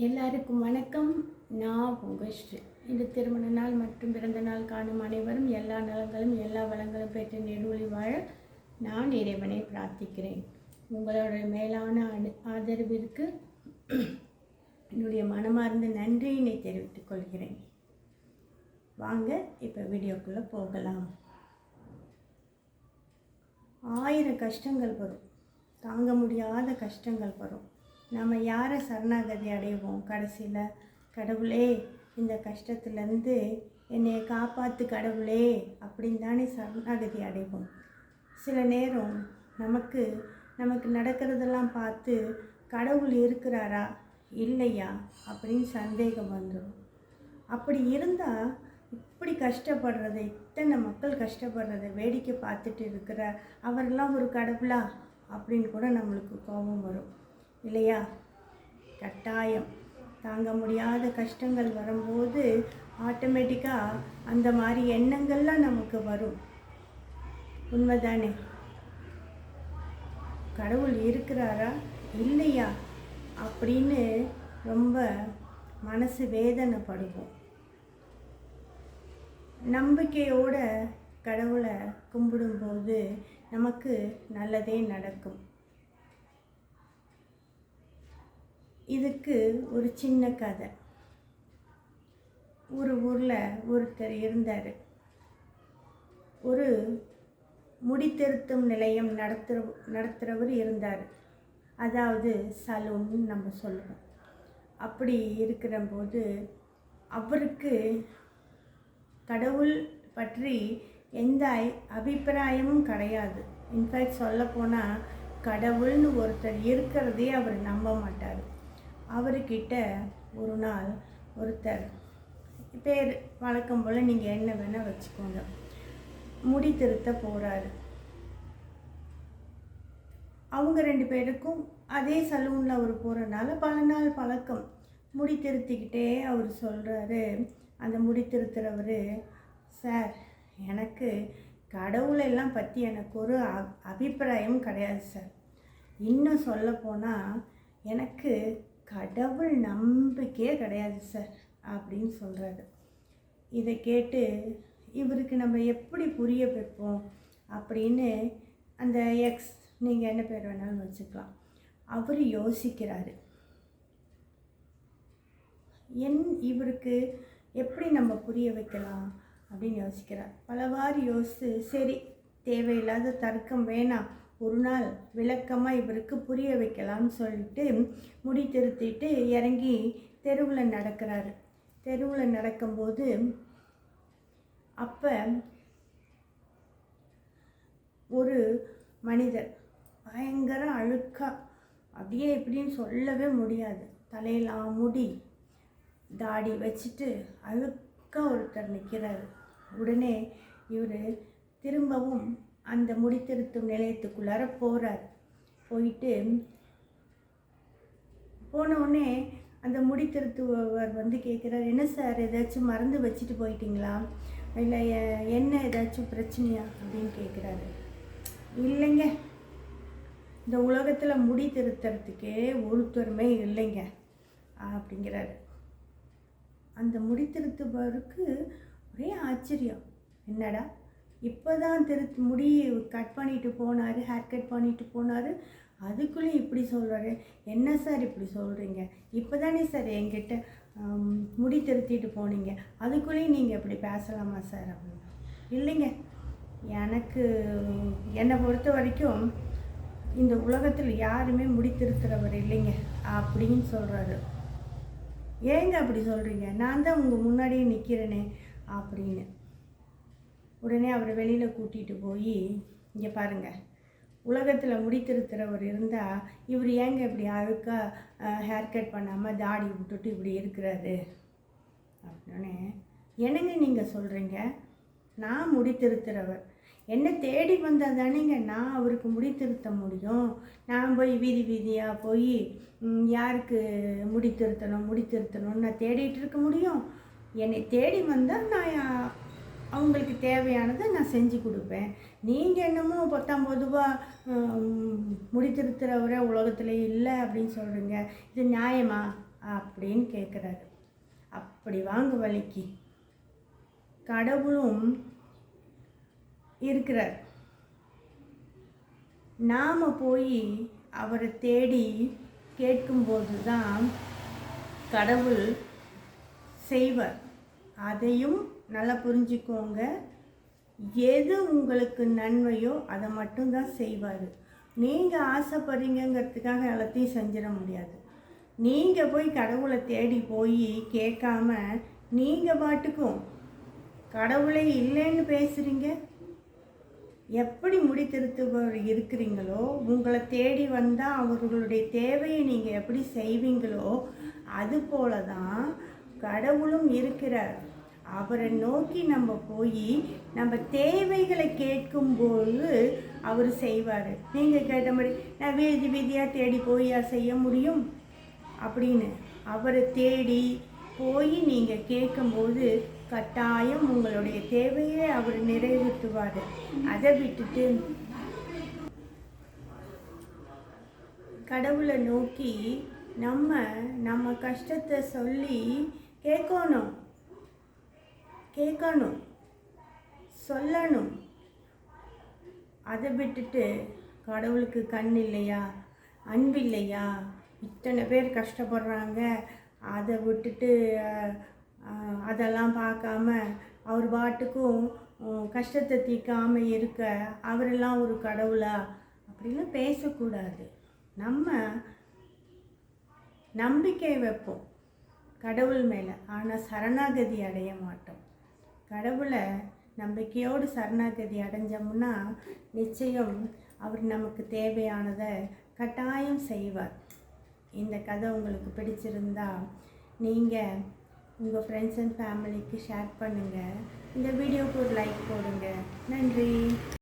எல்லாருக்கும் வணக்கம். நான் உங்கள் ஸ்ரீ. இந்த திருமண நாள் மற்றும் பிறந்த நாள் காணும் அனைவரும் எல்லா நலங்களும் எல்லா வளங்களும் பெற்று நெடுவழி வாழ நான் இறைவனை பிரார்த்திக்கிறேன். உங்களோட மேலான ஆதரவிற்கு என்னுடைய மனமார்ந்த நன்றியினை தெரிவித்துக் கொள்கிறேன். வாங்க இப்போ வீடியோக்குள்ளே போகலாம். 1000 கஷ்டங்கள் வரும், தாங்க முடியாத கஷ்டங்கள் வரும். நம்ம யாரை சரணாகதி அடைவோம்? கடைசியில் கடவுளே இந்த கஷ்டத்துலேருந்து என்னை காப்பாற்று கடவுளே அப்படின்னு தானே சரணாகதி அடைவோம். சில நேரம் நமக்கு நடக்கிறதெல்லாம் பார்த்து கடவுள் இருக்கிறாரா இல்லையா அப்படின்னு சந்தேகம் வந்துடும். அப்படி இருந்தால் இப்படி கஷ்டப்படுறதை, இத்தனை மக்கள் கஷ்டப்படுறதை வேடிக்கை பார்த்துட்டு இருக்கிற அவரெல்லாம் ஒரு கடவுளா அப்படின்னு கூட நம்மளுக்கு கோபம் வரும் இல்லையா? கட்டாயம் தாங்க முடியாத கஷ்டங்கள் வரும்போது ஆட்டோமேட்டிக்காக அந்த மாதிரி எண்ணங்கள்லாம் நமக்கு வரும். உண்மைதானே? கடவுள் இருக்கிறாரா இல்லையா அப்படின்னு ரொம்ப மனசு வேதனைப்படுவோம். நம்பிக்கையோட கடவுளை கும்பிடும்போது நமக்கு நல்லதே நடக்கும். இதுக்கு ஒரு சின்ன கதை. ஒரு ஊரில் ஒருத்தர் இருந்தார். ஒரு முடித்திருத்தும் நிலையம் நடத்துகிறவர் இருந்தார். அதாவது சலூன்னு நம்ம சொல்லுவோம். அப்படி இருக்கிறபோது அவருக்கு கடவுள் பற்றி எந்த அபிப்பிராயமும் கிடையாது. இன்ஃபேக்ட் சொல்லப்போனால் கடவுள்னு ஒருத்தர் இருக்கிறதே அவர் நம்ப மாட்டார். அவர்கிட்ட ஒரு நாள் ஒருத்தர், பேர் வழக்கம் போல் நீங்கள் என்ன வேணால் வச்சுக்கோங்க, முடி திருத்த போகிறாரு. அவங்க 2 பேருக்கும் அதே சலூனில் அவர் போகிறனால பல நாள் பழக்கம். முடி திருத்திக்கிட்டே அவர் சொல்கிறாரு, அந்த முடி திருத்துறவர், சார் எனக்கு கடவுளெல்லாம் பற்றி எனக்கு ஒரு அபிப்பிராயம் கிடையாது சார். இன்னும் சொல்லப்போனால் எனக்கு கடவுள் நம்பிக்கையே கிடையாது சார் அப்படின்னு சொல்கிறாரு. இதை கேட்டு இவருக்கு நம்ம எப்படி புரிய வைப்போம் அப்படின்னு அந்த நீங்கள் என்ன பேர் வேணாலும் வச்சுக்கலாம், அவர் யோசிக்கிறாரு. இவருக்கு எப்படி நம்ம புரிய வைக்கலாம் அப்படின்னு யோசிக்கிறார். பலவாறு யோசித்து, சரி தேவையில்லாத தர்க்கம் வேணாம், ஒரு நாள் விளக்கமாக இவருக்கு புரிய வைக்கலாம்னு சொல்லிட்டு முடி திருத்திட்டு இறங்கி தெருவில் நடக்கிறாரு. தெருவில் நடக்கும்போது அப்போ ஒரு மனிதர் பயங்கர அழுக்கா, அப்படியே எப்படின்னு சொல்லவே முடியாது, தலையெல்லாம் முடி தாடி வச்சுட்டு அழுக்கா ஒருத்தர் நிற்கிறாரு. உடனே இவர் திரும்பவும் அந்த முடித்திருத்தும் நிலையத்துக்குள்ளார போகிறார். போனவுடனே அந்த முடித்திருத்துவர் கேட்குறார், என்ன சார் ஏதாச்சும் மறந்து வச்சுட்டு போயிட்டீங்களா, இல்லை என்ன ஏதாச்சும் பிரச்சனையா அப்படின்னு கேட்குறாரு. இல்லைங்க, இந்த உலகத்தில் முடி திருத்துறதுக்கே ஒருத்தருமே இல்லைங்க அப்படிங்கிறாரு. அந்த முடித்திருத்துவருக்கு ஒரே ஆச்சரியம், என்னடா இப்போ தான் முடி கட் பண்ணிட்டு போனார், ஹேர் கட் பண்ணிட்டு போனார், அதுக்குள்ளேயும் இப்படி சொல்கிறாரு. என்ன சார் இப்படி சொல்கிறீங்க, இப்போ தானே சார் என்கிட்ட முடி திருத்திட்டு போனீங்க, அதுக்குள்ளேயும் நீங்கள் இப்படி பேசலாமா சார் அப்படின்னா. இல்லைங்க, என்னை பொறுத்த வரைக்கும் இந்த உலகத்தில் யாருமே முடி திருத்துறவர் இல்லைங்க அப்படின்னு சொல்கிறாரு. ஏங்க அப்படி சொல்கிறீங்க, நான் தான் உங்கள் முன்னாடியே நிற்கிறேனே அப்படின்னு. உடனே அவரை வெளியில் கூட்டிகிட்டு போய், இங்கே பாருங்கள், உலகத்தில் முடித்திருத்துறவர் இருந்தால் இவர் ஏங்க இப்படி அழுக்காக ஹேர் கட் பண்ணாமல் தாடி விட்டுட்டு இப்படி இருக்கிறாரு அப்படின்னே. என்னங்க நீங்கள் சொல்கிறீங்க, நான் முடித்திருத்துறவர், என்னை தேடி வந்தால் தானேங்க நான் அவருக்கு முடித்திருத்த முடியும். நான் போய் வீதி வீதியாக போய் யாருக்கு முடித்திருத்தணும்னு நான் தேடிட்டு இருக்க முடியும்? என்னை தேடி வந்தால் நான் அவங்களுக்கு தேவையானதை நான் செஞ்சு கொடுப்பேன். நீங்கள் என்னமோ 19 முடித்திருத்துறவரை உலகத்தில் இல்லை அப்படின்னு சொல்கிறீங்க, இது நியாயமா அப்படின்னு கேட்குறாரு. அப்படி வாங்க வழிக்கு கடவுளும் இருக்கிறார். நாம் போய் அவரை தேடி கேட்கும்போது தான் கடவுள் செய்வார். அதையும் நல்லா புரிஞ்சுக்கோங்க. எது உங்களுக்கு நன்மையோ அதை மட்டும்தான் செய்வார். நீங்கள் ஆசைப்படுறீங்கிறதுக்காக எல்லாத்தையும் செஞ்சிட முடியாது. நீங்கள் போய் கடவுளை தேடி போய் கேட்காம நீங்கள் பாட்டுக்கும் கடவுளை இல்லைன்னு பேசுகிறீங்க. எப்படி முடித்திருத்துவர் இருக்கிறீங்களோ, உங்களை தேடி வந்தால் அவர்களுடைய தேவையை நீங்கள் எப்படி செய்வீங்களோ அதுபோல தான் கடவுளும் இருக்கிறார். அவரை நோக்கி நம்ம போய் நம்ம தேவைகளை கேட்கும்போது அவர் செய்வார். நீங்கள் கேட்டபடி நான் வீதி வீதியாக தேடி போய் செய்ய முடியும் அப்படின்னு அவரை தேடி போய் நீங்கள் கேட்கும்போது கட்டாயம் உங்களுடைய தேவையை அவர் நிறைவேற்றுவார். அதை விட்டுட்டு கடவுளை நோக்கி நம்ம கஷ்டத்தை சொல்லி கேட்கணும், சொல்லணும். அதை விட்டுட்டு கடவுளுக்கு கண் இல்லையா, அன்பு இல்லையா, இத்தனை பேர் கஷ்டப்படுறாங்க, அதை விட்டுட்டு அதெல்லாம் பார்க்காம அவர் பாட்டுக்கும் கஷ்டத்தை தீர்க்காமல் இருக்க அவரெல்லாம் ஒரு கடவுளா அப்படிலாம் பேசக்கூடாது. நம்ம நம்பிக்கை வைப்போம் கடவுள் மேலே, ஆனால் சரணாகதி அடைய மாட்டோம். கடவுளை நம்பிக்கையோடு சரணாகதி அடைஞ்சோம்னா நிச்சயம் அவர் நமக்கு தேவையானதை கட்டாயம் செய்வார். இந்த கதை உங்களுக்கு பிடிச்சிருந்தா நீங்கள் உங்கள் ஃப்ரெண்ட்ஸ் அண்ட் ஃபேமிலிக்கு ஷேர் பண்ணுங்கள். இந்த வீடியோவுக்கு ஒரு லைக் போடுங்க. நன்றி.